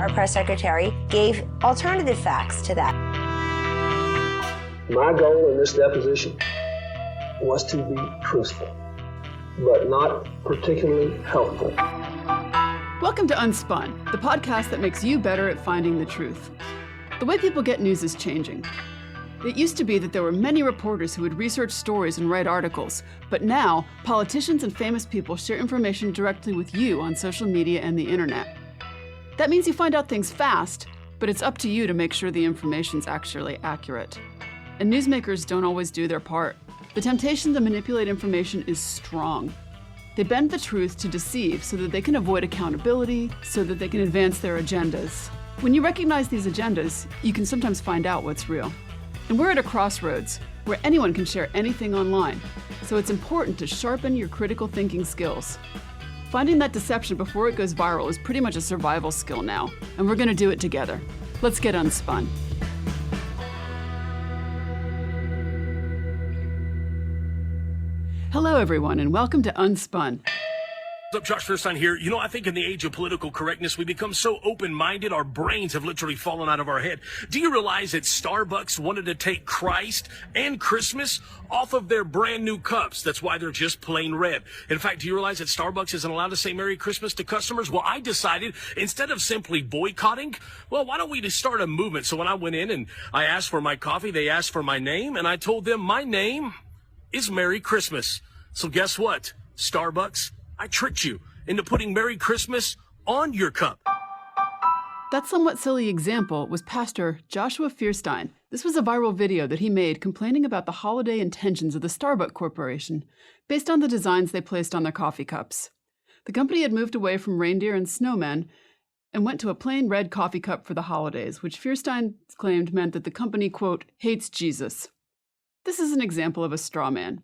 our press secretary, gave alternative facts to that. My goal in this deposition was to be truthful, but not particularly helpful. Welcome to UnSpun, the podcast that makes you better at finding the truth. The way people get news is changing. It used to be that there were many reporters who would research stories and write articles, but now politicians and famous people share information directly with you on social media and the internet. That means you find out things fast, but it's up to you to make sure the information's actually accurate. And newsmakers don't always do their part. The temptation to manipulate information is strong. They bend the truth to deceive so that they can avoid accountability, so that they can advance their agendas. When you recognize these agendas, you can sometimes find out what's real. And we're at a crossroads where anyone can share anything online, so it's important to sharpen your critical thinking skills. Finding that deception before it goes viral is pretty much a survival skill now, and we're going to do it together. Let's get unspun. Hello, everyone, and welcome to UnSpun. What's up, Josh Fierstein here. You know, I think in the age of political correctness, we become so open-minded, our brains have literally fallen out of our head. Do you realize that Starbucks wanted to take Christ and Christmas off of their brand new cups? That's why they're just plain red. In fact, do you realize that Starbucks isn't allowed to say Merry Christmas to customers? Well, I decided instead of simply boycotting, well, why don't we just start a movement? So when I went in and I asked for my coffee, they asked for my name, and I told them my name is Merry Christmas. So guess what? Starbucks, I tricked you into putting Merry Christmas on your cup. That somewhat silly example was Pastor Joshua Fierstein. This was a viral video that he made complaining about the holiday intentions of the Starbucks Corporation based on the designs they placed on their coffee cups. The company had moved away from reindeer and snowmen and went to a plain red coffee cup for the holidays, which Fierstein claimed meant that the company, quote, hates Jesus. This is an example of a straw man.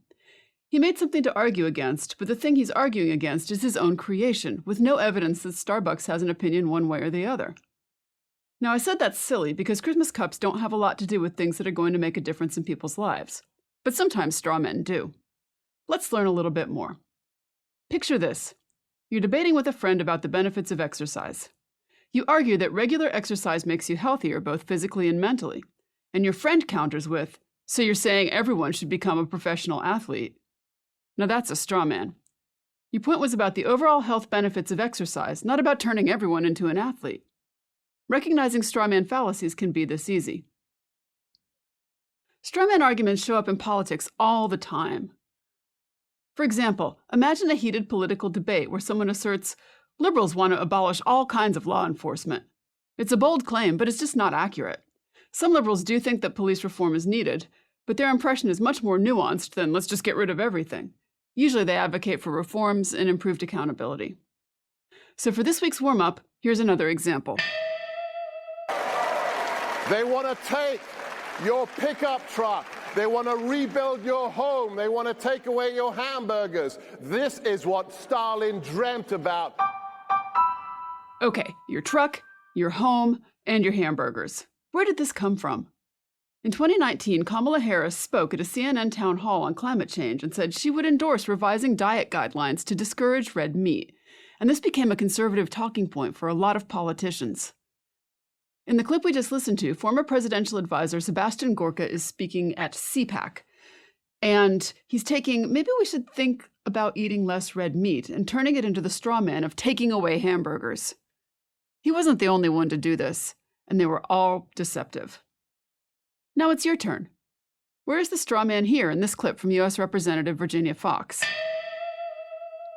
He made something to argue against, but the thing he's arguing against is his own creation, with no evidence that Starbucks has an opinion one way or the other. Now, I said that's silly because Christmas cups don't have a lot to do with things that are going to make a difference in people's lives. But sometimes straw men do. Let's learn a little bit more. Picture this. You're debating with a friend about the benefits of exercise. You argue that regular exercise makes you healthier, both physically and mentally. And your friend counters with, so you're saying everyone should become a professional athlete. Now that's a straw man. Your point was about the overall health benefits of exercise, not about turning everyone into an athlete. Recognizing straw man fallacies can be this easy. Straw man arguments show up in politics all the time. For example, imagine a heated political debate where someone asserts, liberals want to abolish all kinds of law enforcement. It's a bold claim, but it's just not accurate. Some liberals do think that police reform is needed, but their impression is much more nuanced than let's just get rid of everything. Usually they advocate for reforms and improved accountability. So for this week's warm-up, here's another example. They want to take your pickup truck. They want to rebuild your home. They want to take away your hamburgers. This is what Stalin dreamt about. Okay, your truck, your home, and your hamburgers. Where did this come from? In 2019, Kamala Harris spoke at a CNN town hall on climate change and said she would endorse revising diet guidelines to discourage red meat. And this became a conservative talking point for a lot of politicians. In the clip we just listened to, former presidential advisor Sebastian Gorka is speaking at CPAC. And he's taking, maybe we should think about eating less red meat and turning it into the straw man of taking away hamburgers. He wasn't the only one to do this, and they were all deceptive. Now it's your turn. Where is the straw man here in this clip from U.S. Representative Virginia Foxx?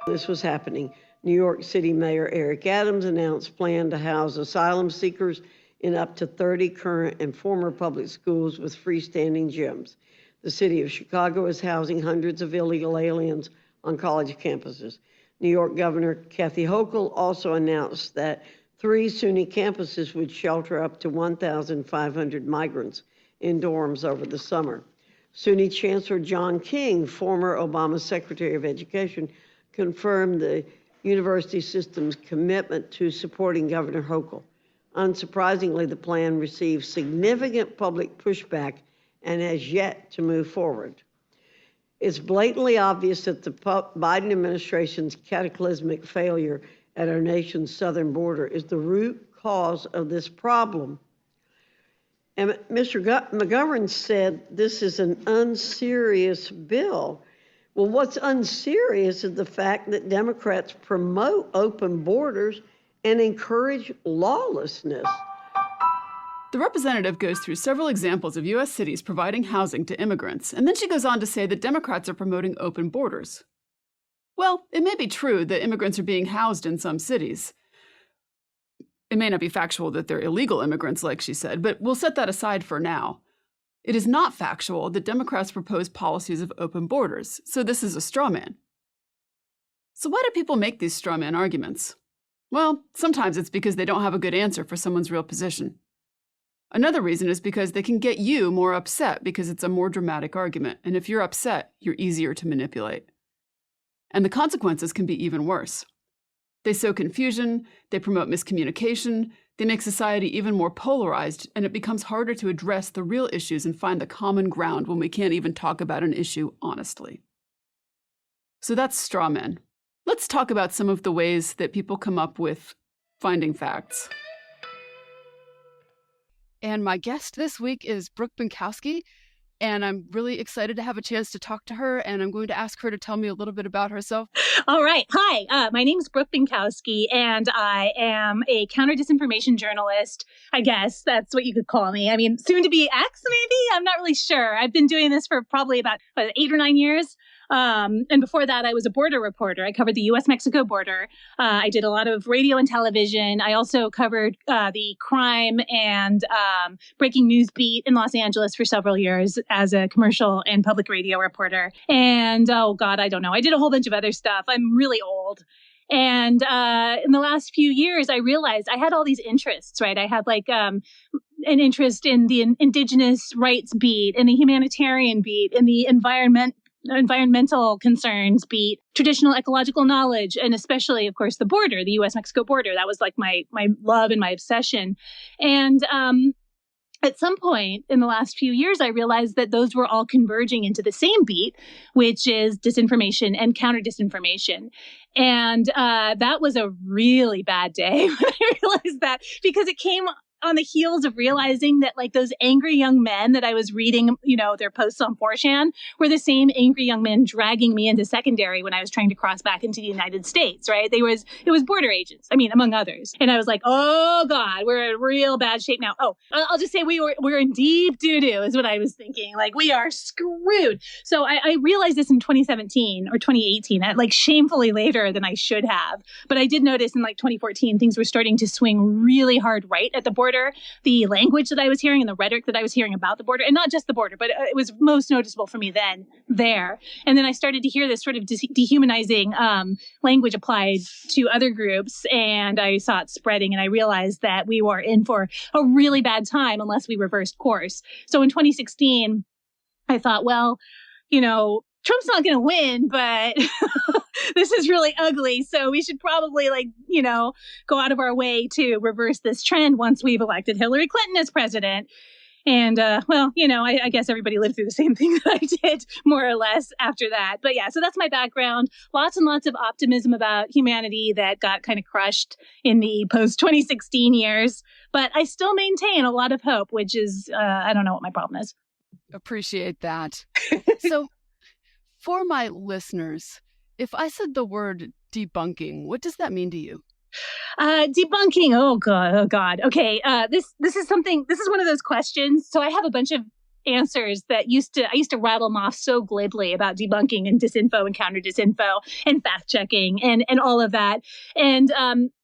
This was happening. New York City Mayor Eric Adams announced plan to house asylum seekers in up to 30 current and former public schools with freestanding gyms. The city of Chicago is housing hundreds of illegal aliens on college campuses. New York Governor Kathy Hochul also announced that 3 SUNY campuses would shelter up to 1,500 migrants in dorms over the summer. SUNY Chancellor John King, former Obama Secretary of Education, confirmed the university system's commitment to supporting Governor Hochul. Unsurprisingly, the plan received significant public pushback and has yet to move forward. It's blatantly obvious that the Biden administration's cataclysmic failure at our nation's southern border is the root cause of this problem. And Mr. McGovern said this is an unserious bill. Well, what's unserious is the fact that Democrats promote open borders and encourage lawlessness. The representative goes through several examples of U.S. cities providing housing to immigrants, and then she goes on to say that Democrats are promoting open borders. Well, it may be true that immigrants are being housed in some cities. It may not be factual that they're illegal immigrants, like she said, but we'll set that aside for now. It is not factual that Democrats propose policies of open borders, so this is a straw man. So why do people make these straw man arguments? Well, sometimes it's because they don't have a good answer for someone's real position. Another reason is because they can get you more upset because it's a more dramatic argument, and if you're upset, you're easier to manipulate. And the consequences can be even worse. They sow confusion, they promote miscommunication, they make society even more polarized, and it becomes harder to address the real issues and find the common ground when we can't even talk about an issue honestly. So that's straw men. Let's talk about some of the ways that people come up with finding facts. And my guest this week is Brooke Binkowski, and I'm really excited to have a chance to talk to her, and I'm going to ask her to tell me a little bit about herself. All right. Hi, my name is Brooke Binkowski, and I am a counter-disinformation journalist. I guess that's what you could call me. I mean, soon to be X, maybe? I'm not really sure. I've been doing this for probably about 8 or 9 years. And before that, I was a border reporter. I covered the U.S.-Mexico border. I did a lot of radio and television. I also covered the crime and breaking news beat in Los Angeles for several years as a commercial and public radio reporter. And, oh, God, I don't know. I did a whole bunch of other stuff. I'm really old. And in the last few years, I realized I had all these interests, right? I had like an interest in the indigenous rights beat, in the humanitarian beat, in the environmental concerns beat, traditional ecological knowledge, and especially, of course, the border, the U.S.-Mexico border. That was like my love and my obsession. And at some point in the last few years, I realized that those were all converging into the same beat, which is disinformation and counter-disinformation. And that was a really bad day when I realized that, because it came on the heels of realizing that like those angry young men that I was reading, their posts on 4chan were the same angry young men dragging me into secondary when I was trying to cross back into the United States, right? It was border agents, among others. And I was like, oh God, we're in real bad shape now. Oh, I'll just say we're in deep doo-doo is what I was thinking. Like we are screwed. So I realized this in 2017 or 2018, like shamefully later than I should have. But I did notice in like 2014, things were starting to swing really hard right at the border. The language that I was hearing and the rhetoric that I was hearing about the border, and not just the border, but it was most noticeable for me then there. And then I started to hear this sort of dehumanizing language applied to other groups, and I saw it spreading, and I realized that we were in for a really bad time unless we reversed course. So in 2016, I thought, well, Trump's not going to win, but this is really ugly. So we should probably go out of our way to reverse this trend once we've elected Hillary Clinton as president. And, I guess everybody lived through the same thing that I did more or less after that. But yeah, so that's my background. Lots and lots of optimism about humanity that got kind of crushed in the post-2016 years. But I still maintain a lot of hope, which is, I don't know what my problem is. Appreciate that. So for my listeners, if I said the word debunking, what does that mean to you? Debunking. Oh God. Okay. This is one of those questions. So I have a bunch of answers that I used to rattle them off so glibly about debunking and disinfo and counter disinfo and fact checking and all of that. And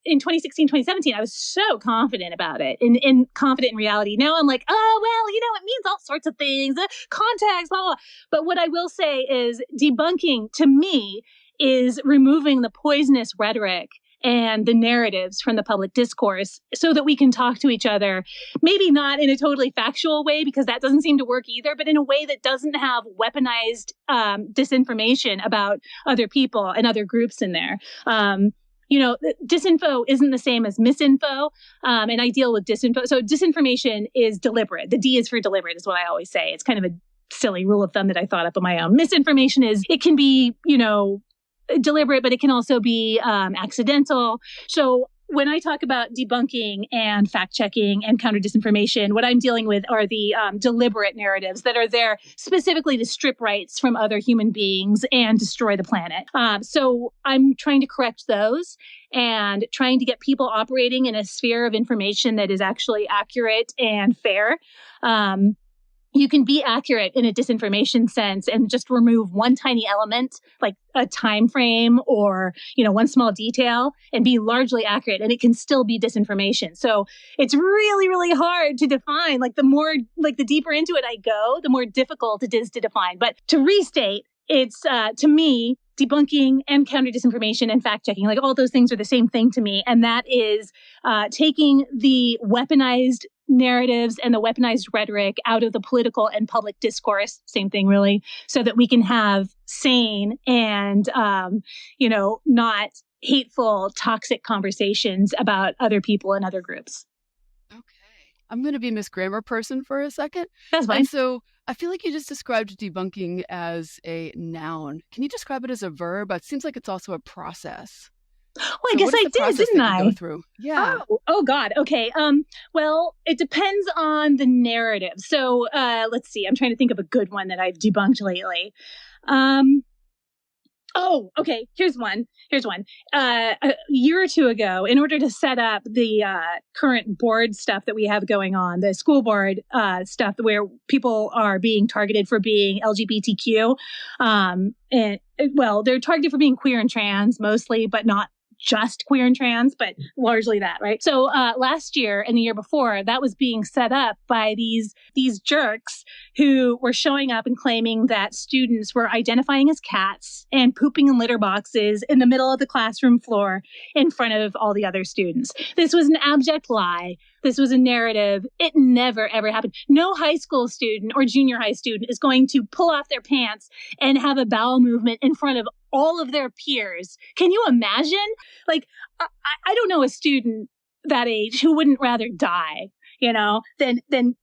in 2016, 2017, I was so confident about it and confident in reality. Now I'm like, oh, well, it means all sorts of things, context, blah, blah. But what I will say is debunking to me is removing the poisonous rhetoric and the narratives from the public discourse so that we can talk to each other, maybe not in a totally factual way, because that doesn't seem to work either, but in a way that doesn't have weaponized disinformation about other people and other groups in there. Disinfo isn't the same as misinfo, and I deal with disinfo. So disinformation is deliberate. The D is for deliberate is what I always say. It's kind of a silly rule of thumb that I thought up on my own. Misinformation it can be, deliberate, but it can also be accidental. So when I talk about debunking and fact-checking and counter-disinformation, what I'm dealing with are the deliberate narratives that are there specifically to strip rights from other human beings and destroy the planet. So I'm trying to correct those and trying to get people operating in a sphere of information that is actually accurate and fair. You can be accurate in a disinformation sense and just remove one tiny element, like a time frame or, one small detail, and be largely accurate, and it can still be disinformation. So it's really, really hard to define. The deeper into it I go, the more difficult it is to define. But to restate, it's, to me, debunking and counter disinformation and fact checking, all those things are the same thing to me. And that is taking the weaponized narratives and the weaponized rhetoric out of the political and public discourse, same thing really, so that we can have sane and, not hateful, toxic conversations about other people and other groups. Okay. I'm going to be Miss Grammar person for a second. That's fine. And so I feel like you just described debunking as a noun. Can you describe it as a verb? It seems like it's also a process. Well, I guess I did, didn't I? Go through? Yeah. Oh God. Okay. Well, it depends on the narrative. So, let's see. I'm trying to think of a good one that I've debunked lately. Oh, okay. Here's one. A year or two ago, in order to set up the current board stuff that we have going on, the school board stuff where people are being targeted for being LGBTQ, they're targeted for being queer and trans mostly, but not just queer and trans, but largely that, right? So last year and the year before, that was being set up by these jerks who were showing up and claiming that students were identifying as cats and pooping in litter boxes in the middle of the classroom floor in front of all the other students. This was an abject lie. This was a narrative. It never, ever happened. No high school student or junior high student is going to pull off their pants and have a bowel movement in front of all of their peers. Can you imagine? I don't know a student that age who wouldn't rather die, than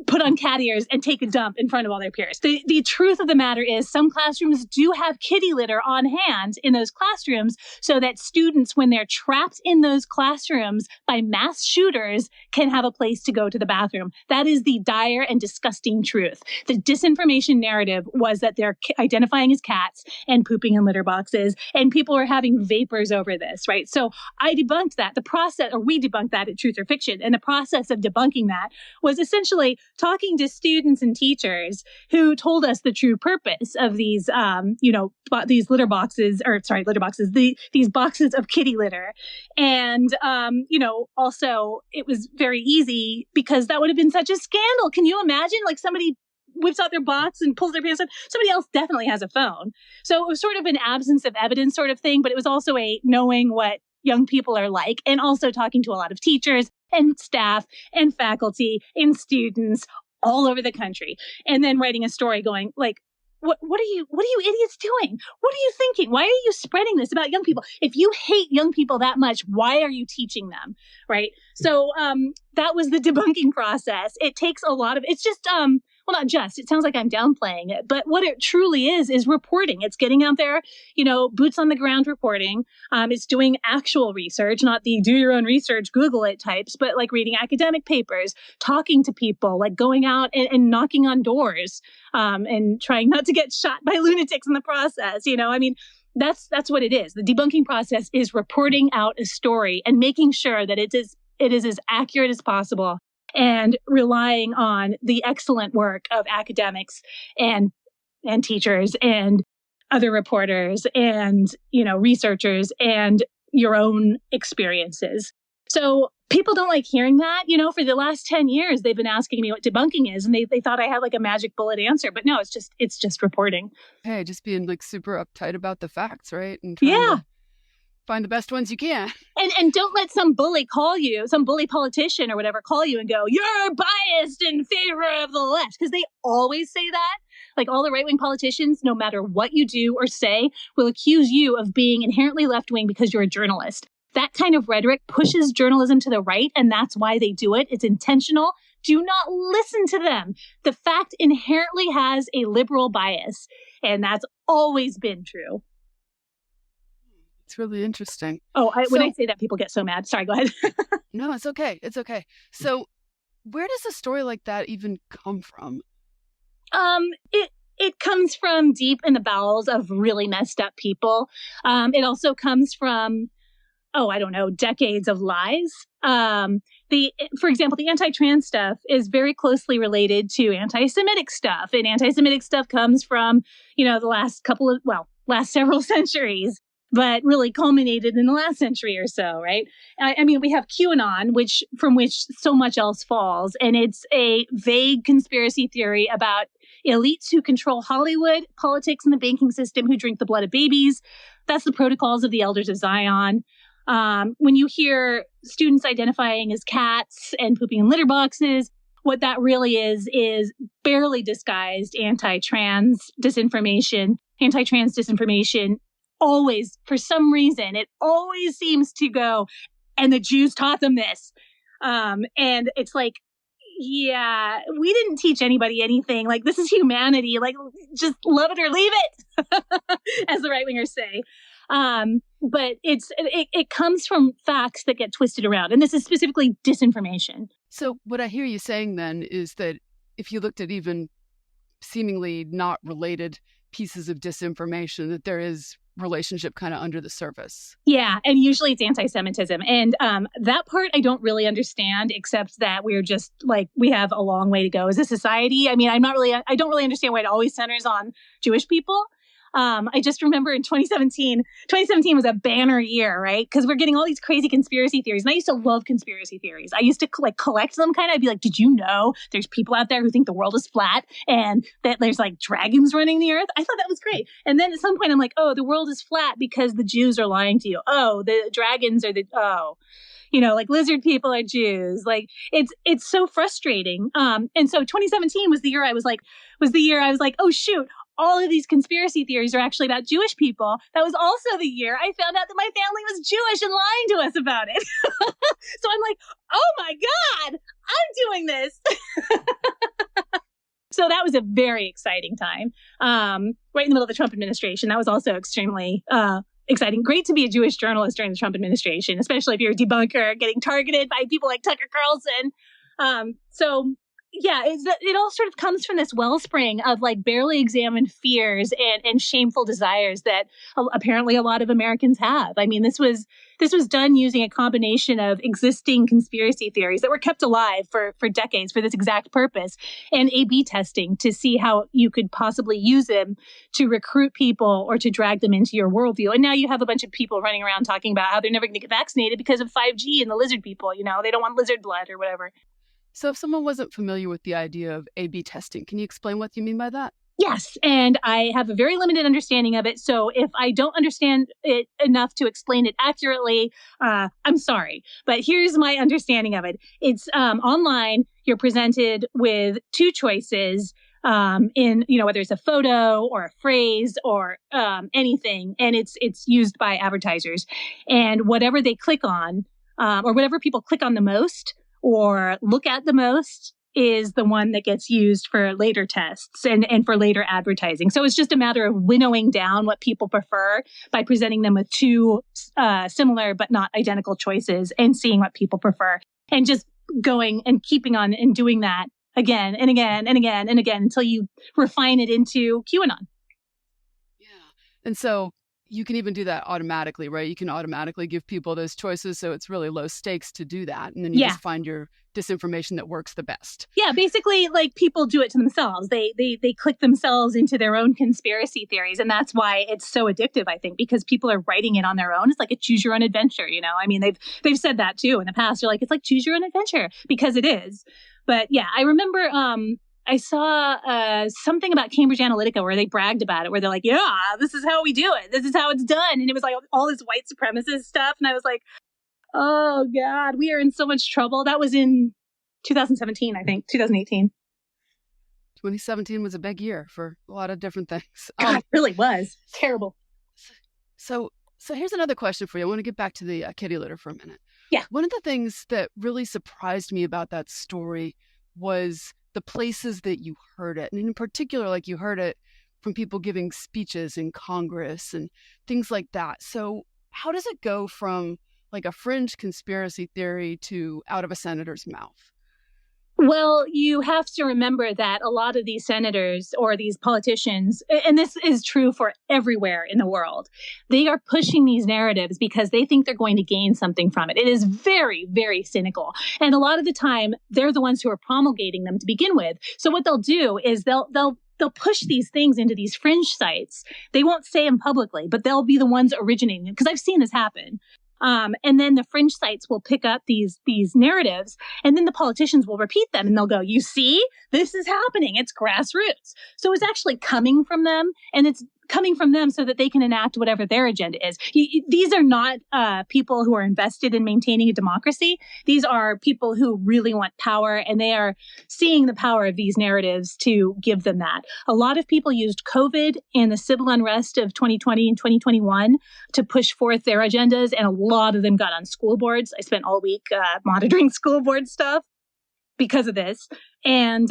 put on cat ears and take a dump in front of all their peers. The truth of the matter is some classrooms do have kitty litter on hand in those classrooms so that students, when they're trapped in those classrooms by mass shooters, can have a place to go to the bathroom. That is the dire and disgusting truth. The disinformation narrative was that they're identifying as cats and pooping in litter boxes, and people are having vapors over this, right? So I debunked that. We debunked that at Truth or Fiction. And the process of debunking that was essentially talking to students and teachers who told us the true purpose of these, these these boxes of kitty litter. And, also it was very easy because that would have been such a scandal. Can you imagine somebody whips out their box and pulls their pants up? Somebody else definitely has a phone. So it was sort of an absence of evidence sort of thing, but it was also a knowing what young people are like, and also talking to a lot of teachers and staff and faculty and students all over the country, and then writing a story going what are you idiots doing? What are you thinking? Why are you spreading this about young people? If you hate young people that much, why are you teaching them? Right. So that was the debunking process. It takes a lot of, it's just not just, it sounds like I'm downplaying it, but what it truly is reporting. It's getting out there, boots on the ground reporting. It's doing actual research, not the do your own research, Google it types, but reading academic papers, talking to people, going out and knocking on doors, and trying not to get shot by lunatics in the process. That's what it is. The debunking process is reporting out a story and making sure that it is as accurate as possible, and relying on the excellent work of academics and teachers and other reporters and, researchers and your own experiences. So people don't like hearing that. For the last 10 years, they've been asking me what debunking is, and they thought I had a magic bullet answer. But no, it's just reporting. Hey, just being super uptight about the facts, right? And trying to find the best ones you can. And don't let some bully call you, some bully politician or whatever call you and go, you're biased in favor of the left. Because they always say that. All the right-wing politicians, no matter what you do or say, will accuse you of being inherently left-wing because you're a journalist. That kind of rhetoric pushes journalism to the right, and that's why they do it. It's intentional. Do not listen to them. The fact inherently has a liberal bias, and that's always been true. It's really interesting. When I say that, people get so mad. Sorry, go ahead. No, it's okay. It's okay. So where does a story like that even come from? It comes from deep in the bowels of really messed up people. It also comes from, I don't know, decades of lies. For example, the anti-trans stuff is very closely related to anti-Semitic stuff. And anti-Semitic stuff comes from, the last several centuries, but really culminated in the last century or so, right? I mean, we have QAnon, from which so much else falls. And it's a vague conspiracy theory about elites who control Hollywood, politics, and the banking system, who drink the blood of babies. That's the protocols of the Elders of Zion. When you hear students identifying as cats and pooping in litter boxes, what that really is barely disguised anti-trans disinformation. Anti-trans disinformation always, for some reason, it always seems to go, and the Jews taught them this. And it's like, yeah, we didn't teach anybody anything. Like, this is humanity. Like, just love it or leave it, as the right wingers say. But it comes from facts that get twisted around. And this is specifically disinformation. So what I hear you saying then is that if you looked at even seemingly not related pieces of disinformation, that there is relationship kind of under the surface. Yeah. And usually it's anti-Semitism. And that part I don't really understand, except that we're just like, we have a long way to go as a society. I mean, I don't really understand why it always centers on Jewish people. I just remember in 2017 was a banner year, right? Because we're getting all these crazy conspiracy theories. And I used to love conspiracy theories. I used to collect them kind of. I'd be like, did you know there's people out there who think the world is flat and that there's like dragons running the earth? I thought that was great. And then at some point I'm like, oh, the world is flat because the Jews are lying to you. Oh, the dragons are like lizard people are Jews. Like it's so frustrating. And so 2017 was the year I was like, oh shoot, all of these conspiracy theories are actually about Jewish people. That was also the year I found out that my family was Jewish and lying to us about it. So I'm like, oh my God, I'm doing this. So that was a very exciting time. Right in the middle of the Trump administration. That was also extremely exciting. Great to be a Jewish journalist during the Trump administration, especially if you're a debunker getting targeted by people like Tucker Carlson. Yeah, it all sort of comes from this wellspring of like barely examined fears and shameful desires that apparently a lot of Americans have. I mean, this was done using a combination of existing conspiracy theories that were kept alive for decades for this exact purpose, and A/B testing to see how you could possibly use them to recruit people or to drag them into your worldview. And now you have a bunch of people running around talking about how they're never going to get vaccinated because of 5G and the lizard people. They don't want lizard blood or whatever. So if someone wasn't familiar with the idea of A/B testing, can you explain what you mean by that? Yes, and I have a very limited understanding of it. So if I don't understand it enough to explain it accurately, I'm sorry. But here's my understanding of it. It's online. You're presented with two choices in, whether it's a photo or a phrase or anything, and it's used by advertisers. And whatever they click on, or whatever people click on the most, or look at the most, is the one that gets used for later tests and for later advertising. So it's just a matter of winnowing down what people prefer by presenting them with two similar but not identical choices and seeing what people prefer. And just going and keeping on and doing that again and again and again and again until you refine it into QAnon. Yeah. And so you can even do that automatically, right? You can automatically give people those choices. So it's really low stakes to do that. And then you just find your disinformation that works the best. Yeah, basically, like, people do it to themselves. They click themselves into their own conspiracy theories. And that's why it's so addictive, I think, because people are writing it on their own. It's like a choose your own adventure, I mean, they've said that too in the past. They're like, it's like choose your own adventure, because it is. But yeah, I remember I saw something about Cambridge Analytica where they bragged about it, where they're like, yeah, this is how we do it. This is how it's done. And it was like all this white supremacist stuff. And I was like, oh, God, we are in so much trouble. That was in 2017, I think, 2018. 2017 was a big year for a lot of different things. God, it really was. Terrible. So here's another question for you. I want to get back to the kitty litter for a minute. Yeah. One of the things that really surprised me about that story was the places that you heard it. And in particular, like, you heard it from people giving speeches in Congress and things like that. So how does it go from like a fringe conspiracy theory to out of a senator's mouth? Well, you have to remember that a lot of these senators or these politicians, and this is true for everywhere in the world, they are pushing these narratives because they think they're going to gain something from it. It is very, very cynical. And a lot of the time, they're the ones who are promulgating them to begin with. So what they'll do is they'll push these things into these fringe sites. They won't say them publicly, but they'll be the ones originating it, because I've seen this happen. And then the fringe sites will pick up these narratives, and then the politicians will repeat them, and they'll go, you see, this is happening. It's grassroots. So it's actually coming from them, and it's coming from them so that they can enact whatever their agenda is. These are not people who are invested in maintaining a democracy. These are people who really want power, and they are seeing the power of these narratives to give them that. A lot of people used COVID and the civil unrest of 2020 and 2021 to push forth their agendas, and a lot of them got on school boards. I spent all week monitoring school board stuff because of this. And,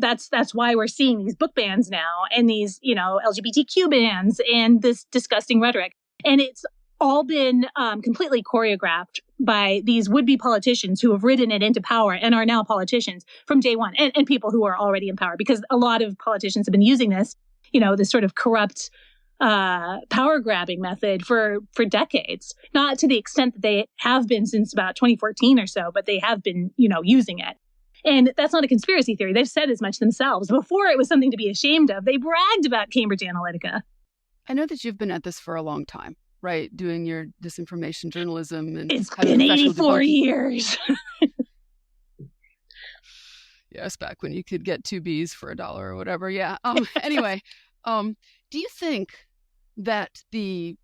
that's why we're seeing these book bans now, and these, LGBTQ bans, and this disgusting rhetoric. And it's all been completely choreographed by these would-be politicians who have ridden it into power and are now politicians from day one, and people who are already in power, because a lot of politicians have been using this, this sort of corrupt power grabbing method for decades, not to the extent that they have been since about 2014 or so, but they have been, using it. And that's not a conspiracy theory. They've said as much themselves. Before it was something to be ashamed of, they bragged about Cambridge Analytica. I know that you've been at this for a long time, right? Doing your disinformation journalism. And it's been 84 years. Yes, back when you could get 2 Bs for $1 or whatever. Yeah. Anyway, do you think that the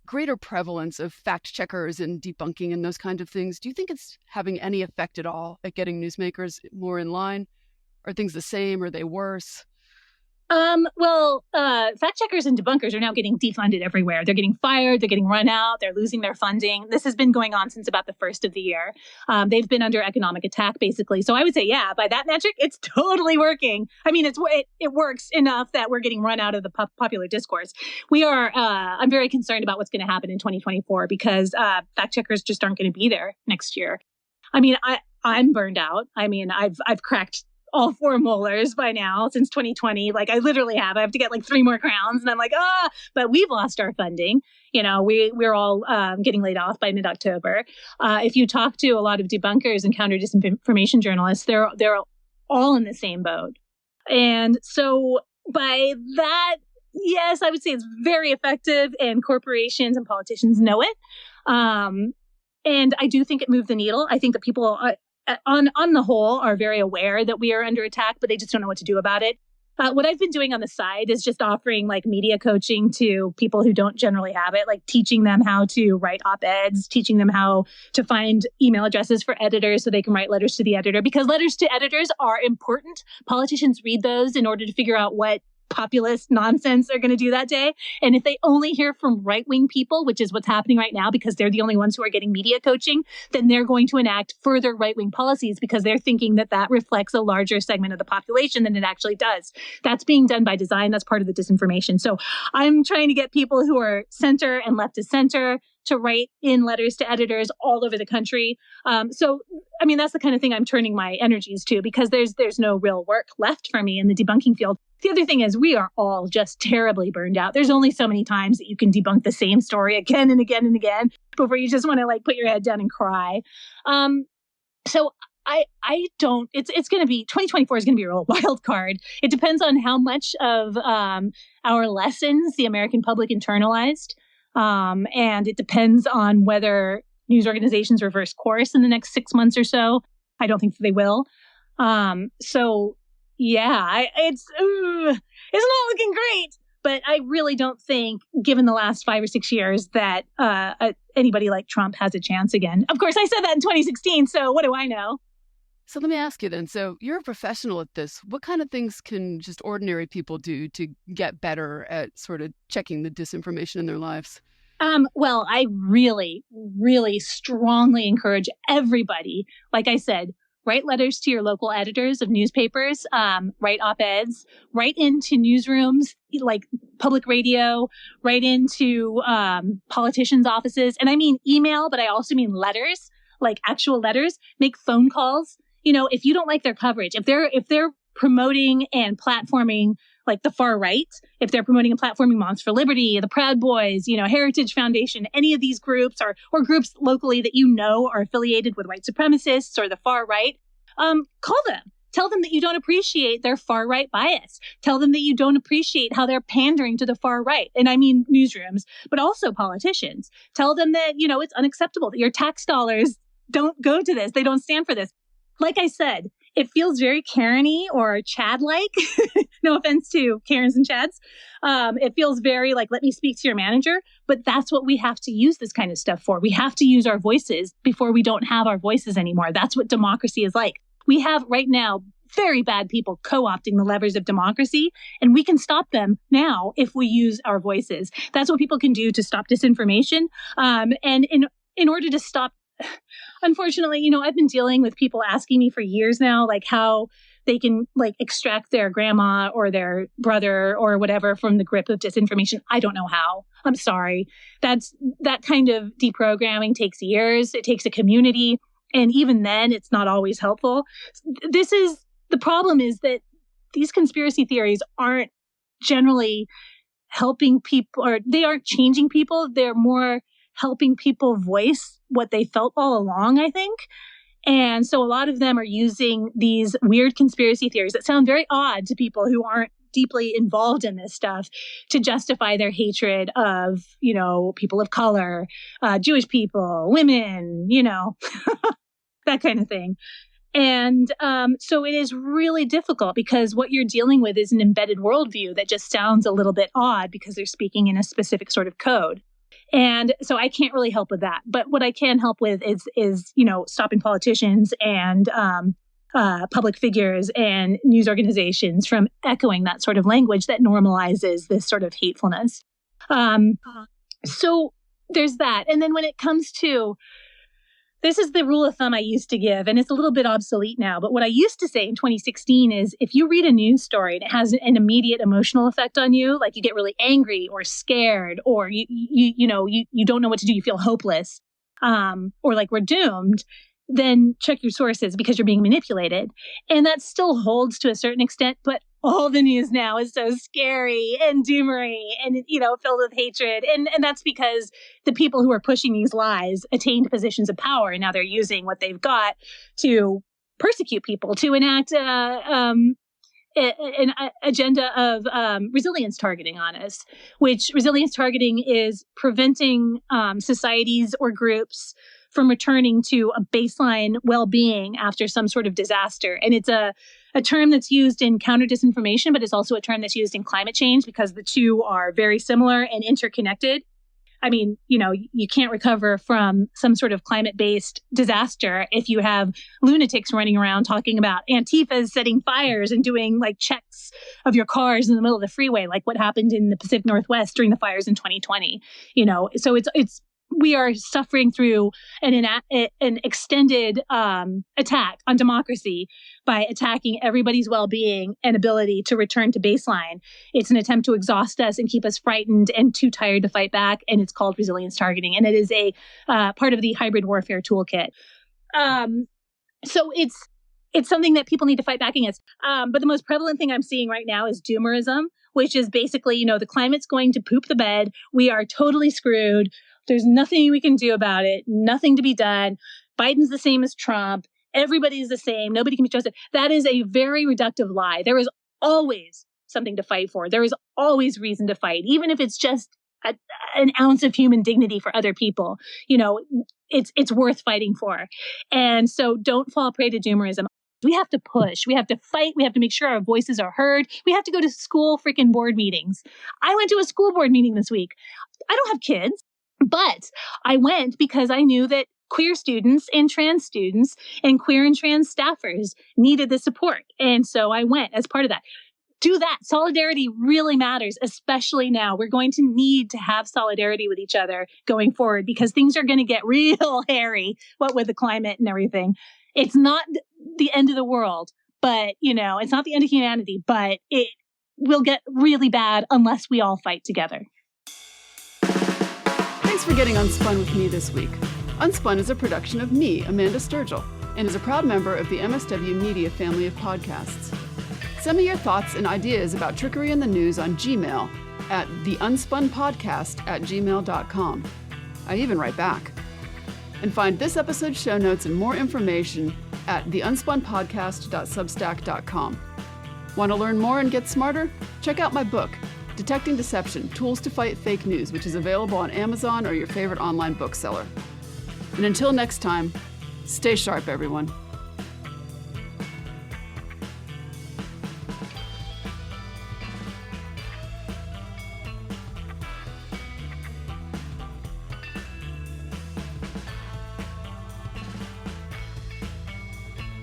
greater prevalence of fact checkers and debunking and those kinds of things, do you think it's having any effect at all at getting newsmakers more in line? Are things the same? Are they worse? Fact checkers and debunkers are now getting defunded everywhere. They're getting fired. They're getting run out. They're losing their funding. This has been going on since about the first of the year. They've been under economic attack, basically. So I would say, yeah, by that metric, it's totally working. I mean, it works enough that we're getting run out of the popular discourse. I'm very concerned about what's going to happen in 2024, because fact checkers just aren't going to be there next year. I mean, I'm burned out. I mean, I've cracked all 4 molars by now since 2020. Like, I literally have. I have to get like 3 more crowns, and I'm like, but we've lost our funding. We're all getting laid off by mid-October. If you talk to a lot of debunkers and counter disinformation journalists, they're all in the same boat. And so by that, yes, I would say it's very effective, and corporations and politicians know it. And I do think it moved the needle. I think that people on the whole are very aware that we are under attack, but they just don't know what to do about it. What I've been doing on the side is just offering like media coaching to people who don't generally have it, like teaching them how to write op-eds, teaching them how to find email addresses for editors so they can write letters to the editor, because letters to editors are important. Politicians read those in order to figure out what populist nonsense they're going to do that day. And if they only hear from right-wing people, which is what's happening right now because they're the only ones who are getting media coaching, then they're going to enact further right-wing policies because they're thinking that reflects a larger segment of the population than it actually does. That's being done by design. That's part of the disinformation. So I'm trying to get people who are center and left of center to write in letters to editors all over the country. That's the kind of thing I'm turning my energies to, because there's no real work left for me in the debunking field. The other thing is we are all just terribly burned out. There's only so many times that you can debunk the same story again and again and again before you just want to like put your head down and cry. So I don't, it's going to be, 2024 is going to be a real wild card. It depends on how much of our lessons the American public internalized. And it depends on whether news organizations reverse course in the next 6 months or so. I don't think they will. It's not looking great. But I really don't think, given the last 5 or 6 years, that anybody like Trump has a chance again. Of course, I said that in 2016, so what do I know? So let me ask you then. So you're a professional at this. What kind of things can just ordinary people do to get better at sort of checking the disinformation in their lives? I really, really strongly encourage everybody, like I said, Write letters to your local editors of newspapers, write op-eds, write into newsrooms, like public radio, write into politicians' offices. And I mean email, but I also mean letters, like actual letters. Make phone calls. If you don't like their coverage, if they're promoting and platforming like the far right, if they're promoting and platforming Moms for Liberty, the Proud Boys, Heritage Foundation, any of these groups or groups locally that are affiliated with white supremacists or the far right, call them. Tell them that you don't appreciate their far right bias. Tell them that you don't appreciate how they're pandering to the far right. And I mean newsrooms, but also politicians. Tell them that, it's unacceptable, that your tax dollars don't go to this. They don't stand for this. Like I said, it feels very Karen-y or Chad-like. No offense to Karens and Chads. It feels very like, let me speak to your manager. But that's what we have to use this kind of stuff for. We have to use our voices before we don't have our voices anymore. That's what democracy is like. We have right now very bad people co-opting the levers of democracy, and we can stop them now if we use our voices. That's what people can do to stop disinformation. And in order to stop, unfortunately, I've been dealing with people asking me for years now, like how they can like extract their grandma or their brother or whatever from the grip of disinformation. I don't know how. I'm sorry. That kind of deprogramming takes years. It takes a community. And even then, it's not always helpful. The problem is that these conspiracy theories aren't generally helping people, or they aren't changing people. They're more helping people voice what they felt all along, I think. And so a lot of them are using these weird conspiracy theories that sound very odd to people who aren't deeply involved in this stuff to justify their hatred of, people of color, Jewish people, women, that kind of thing. And so it is really difficult because what you're dealing with is an embedded worldview that just sounds a little bit odd because they're speaking in a specific sort of code. And so I can't really help with that. But what I can help with is stopping politicians and public figures and news organizations from echoing that sort of language that normalizes this sort of hatefulness. So there's that. And then when it comes to, this is the rule of thumb I used to give, and it's a little bit obsolete now. But what I used to say in 2016 is if you read a news story and it has an immediate emotional effect on you, like you get really angry or scared, or you don't know what to do, you feel hopeless, or like we're doomed, then check your sources because you're being manipulated. And that still holds to a certain extent, but all the news now is so scary and doomery and, filled with hatred. And that's because the people who are pushing these lies attained positions of power. And now they're using what they've got to persecute people, to enact an agenda of resilience targeting on us, which resilience targeting is preventing societies or groups from returning to a baseline well-being after some sort of disaster. And it's a term that's used in counter disinformation, but it's also a term that's used in climate change because the two are very similar and interconnected. I mean, you can't recover from some sort of climate-based disaster if you have lunatics running around talking about Antifas setting fires and doing like checks of your cars in the middle of the freeway, like what happened in the Pacific Northwest during the fires in 2020. So it's we are suffering through an extended attack on democracy by attacking everybody's well-being and ability to return to baseline. It's an attempt to exhaust us and keep us frightened and too tired to fight back. And it's called resilience targeting. And it is a part of the hybrid warfare toolkit. So it's something that people need to fight back against. But the most prevalent thing I'm seeing right now is doomerism, which is basically, the climate's going to poop the bed. We are totally screwed. There's nothing we can do about it. Nothing to be done. Biden's the same as Trump. Everybody's the same. Nobody can be trusted. That is a very reductive lie. There is always something to fight for. There is always reason to fight, even if it's just an ounce of human dignity for other people. It's worth fighting for. And so don't fall prey to doomerism. We have to push. We have to fight. We have to make sure our voices are heard. We have to go to school freaking board meetings. I went to a school board meeting this week. I don't have kids. But I went because I knew that queer students and trans students and queer and trans staffers needed the support. And so I went as part of that. Do that. Solidarity really matters, especially now. We're going to need to have solidarity with each other going forward because things are going to get real hairy, what with the climate and everything. It's not the end of the world, but, it's not the end of humanity, but it will get really bad unless we all fight together. Thanks for getting Unspun with me this week. Unspun is a production of me, Amanda Sturgill, and is a proud member of the MSW Media family of podcasts. Send me your thoughts and ideas about trickery in the news on Gmail at TheUnspunPodcast@gmail.com. I even write back. And find this episode's show notes and more information at TheUnspunPodcast.substack.com. Want to learn more and get smarter? Check out my book, Detecting Deception, Tools to Fight Fake News, which is available on Amazon or your favorite online bookseller. And until next time, stay sharp, everyone.